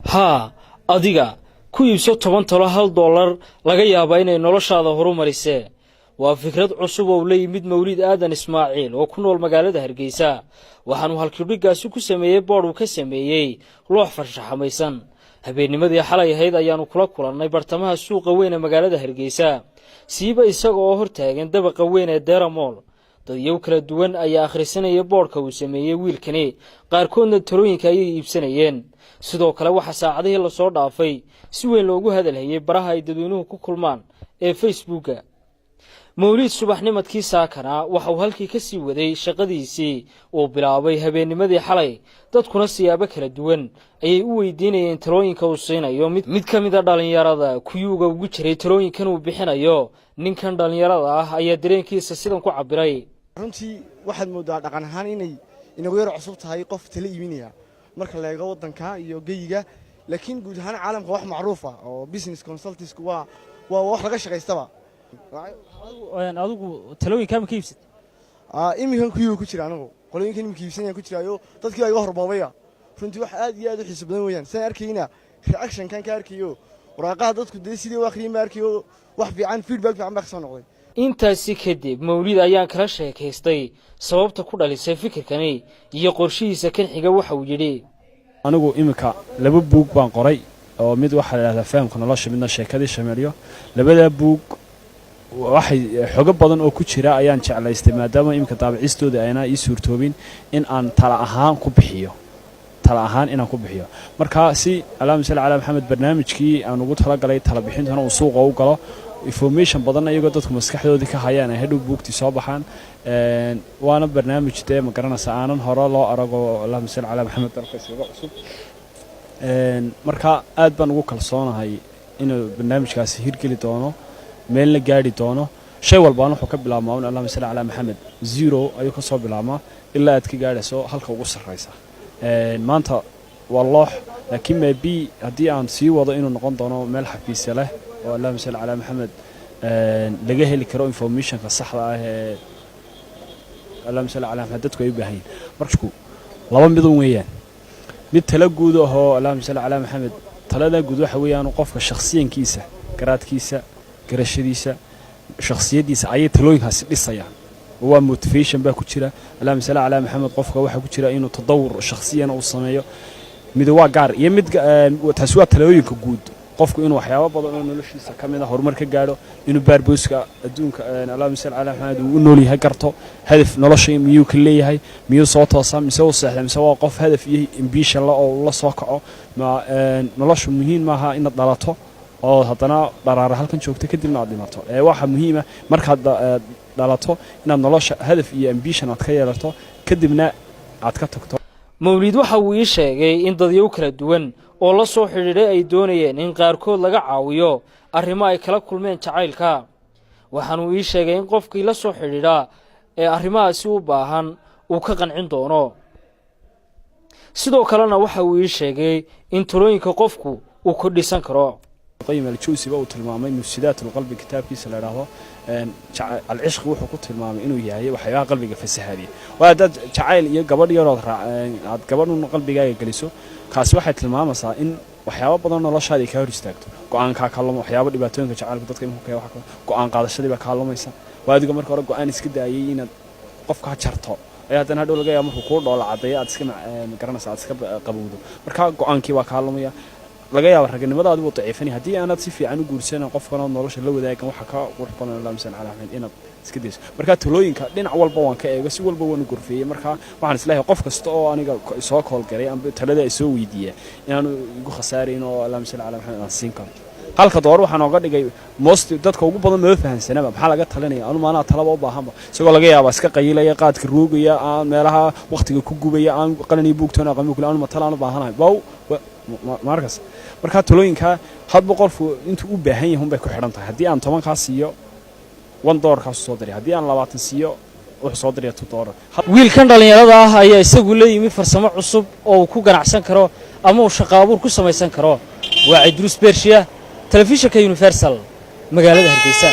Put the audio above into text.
ها adiga ku iibso 10 talo $1 laga yaabaa inay noloshaada horumarisee waa fikrad cusub oo leeyimid Mawlid Aadan Ismaaciil oo ku nool magaalada Hargeysa waxaanu halkudhigaasi ku sameeyay board uu ka sameeyay loox farshaxamaysan habeennimadii xalay ahayd ayaanu kula kulannay bartamaha suuqa weyn ee magaalada Hargeysa siiba isaga oo hortaagan dabaqa weyn ee Dera Mall dadyow kala duwan ayaa akhrisanaya boardka uu sameeyay wiilkani qaarkoodna talooyinka ay iibsanayeen sidoo kale waxa saacadihii la soo dhaafay si weyn loogu hadalhayay baraha ay dadweynuhu ku kulmaan ee Facebook Mawlid subaxnimadkii saakana waxa uu halkii ka sii waday shaqadiisii oo bilaabay habeennimadii xalay dadkuna siyaabo kala duwan ayay u weydiinayeen talooyinka uu siinayo mid ka mid ah dhalinyarada kuyuuga ugu jiray talooyinkan uu bixinayo ninkan dhalinyarada ah ayaa dareenkiisa sidan ku cabiray runtii waxaad moodaa dhaqan ahaan inay inagu yar cusub tahay qof tala iibinaya marka la eego wadanka iyo geyiga laakiin guud ahaan caalamka wax macruuf ah oo business consultancy waa wax laga shaqeystaba adigu talooyinka ma ka iibsad imigan kuyuuga ku jira anagu qolooyinkan imika iibsanayaan ku jiraayo dadkii iga horboobaya runtii wax aad iyo aad u xiiso badan weeyaan saan arkayna reaction kan ka arkayo waraaqaha dadku sidii u akhriyeen ma arkayo wax fiican feedback fiican baa ka soo noqday intaasi kadib Mawlid ayaan kala sheekaystay sababta ku dhalisay fikirkani iyo qorshihiisa kan xiga waxa uu yiri anigu imika laba buug baan qoray oo mid waxa la yiraahdaa fahamka nolosha midna sheekadii shameeliyo labada buug waxay xoog badan oo ku jira ayaan jeclaystay maadaama imika daabicistooda ayna ii suurtoobin in aan tala ahaan ku bixiyo marka si alaam sal ala maxamed barnaamijkii aan ugu tala galay tala bixintana uu suuqa u galo information badan ayagoo dadku maskaxdoodii ka hayaan ay hadhow buugtii soo baxaan waana barnaamij dee ma garanaysa aanan hore loo arago alaam sal ala maxamed dalkaysiga cusub marka aad baan ugu kalsoonahay inuu barnaamijkaasi hirgeli doono meel la gaari doono shay walbaan wuxuu ka bilaabmaa alaam sal ala maxamed 0 ayuu ka soo bilaabmaa ilaa aad ka gaarayso halka ugu sarreysa maanta waa loox laakiin maybe haddii aan sii wado inuu noqon doono meel xafiis leh oo alaam sal ala maxamed laga heli karo informationka saxda ah ee alaam sal ala maxamed dadku ay u baahan yihiin markuu laba mid weeyaan mid tala guud oo alaam sal ala maxamed talada guud waxa weeyaan qofka shakhsiyankiisa garaadkiisa garashadiisa shakhsiyadiisa ay talooyinkaasi dhisayaan waa motivation baa ku jira alaam sal ala maxamed qofka waxa ku jira inuu tadawur shakhsiyan uu sameeyo mid waa gaar iyo mid taas waa talooyinka guud qofku inuu waxyaabo badan oo noloshiisa kamid ah horumar ka gaaro inuu baarbooska adduunka alaam sal ala maxamed uu nool yahay garto hadaf nolosha miyuu ka leeyahay miyuu soo toosan mise uu saxda mise waa qof hadaf iyo ambition la oo la soo kaco noloshu muhiim maaha in dhalato oo hadana daraar halkan joogto kadibna aad dhimato waxa muhiim ah markaad dhalato inaad nolosha hadaf iyo ambition aad ka yeelato kadibna aad ka tagto Mawlid waxa uu ii sheegay in dadyow kala duwan oo la soo xiriiray ay doonayeen in qaarkood laga caawiyo arrimo ay kala kulmeen jacaylka waxaan uu ii sheegay in qofkii la soo xiriira ee arrimahaasi u baahan uu ka qancin doono sidoo kalena waxa uu ii sheegay in talooyinka qofku uu ku dhisan karo قيم الجوسي بقى وتلمامين مفسدات القلب كتاب كيس اللي راهو العشق وحو كتلمامين إنه يهاي وحياة قلبك في السهادي وهذا جعل يقبل يراد عاد قبل إنه قلبي جاي جلسه خاص واحد تلمامه صار إن وحياة بدنا الله شادي كهر يستقط قان كلام وحياة بدي بتوين كجعل بدك إنه كي وحكي قان قال شادي بكلام يسا وهذا قمر كورا قان يسكت أيين قف كهشرته هذا أنا هدول جاي أمر كور ولا عادية أتسكم مقرنا ساعات سكب قبوده مركا قان كي وكلام يا laga yaabo raganimada aad u daciifani hadii aanad si fiican u guursan qofkana nolosha la wadaagan waxa ka qurxoon alaam sal ala maxamed inaad iska deyso marka talooyinka dhinac walba waan ka eego si walba waan u gurfiyay marka waxaan islaahay qof kasta oo aniga soo kool garay amba talada ay soo weydiiyay inaan ugu khasaarin oo alaam sal ala maxamed aan siin karo halka door waxaan oga dhigay most dadka ugu badan ma fahansanaba maxaa laga talinaya anu maana talaba u baahanba isagoo laga yaabo iska qayilaya qaadka roogaya aan meelaha waqtiga ku gubaya aan qalani buugtana aqoon kale anu talaan u baahanahay baw marka talooyinka hadba qofku intuu u baahan yahay bay ku xiran tahay hadii aan 10 ka siiyo $1 ka soo diray hadii aan 20 siiyo wuxuu soo diray $2 wiilkan dhalinyarada ah ayaa isagu leeyimi farsamo cusub oo ku ganacsan karo ama uu shaqo abuur ku samaysan karo waa Idris Bershiya telefishinka Universal magaalada Hargeysa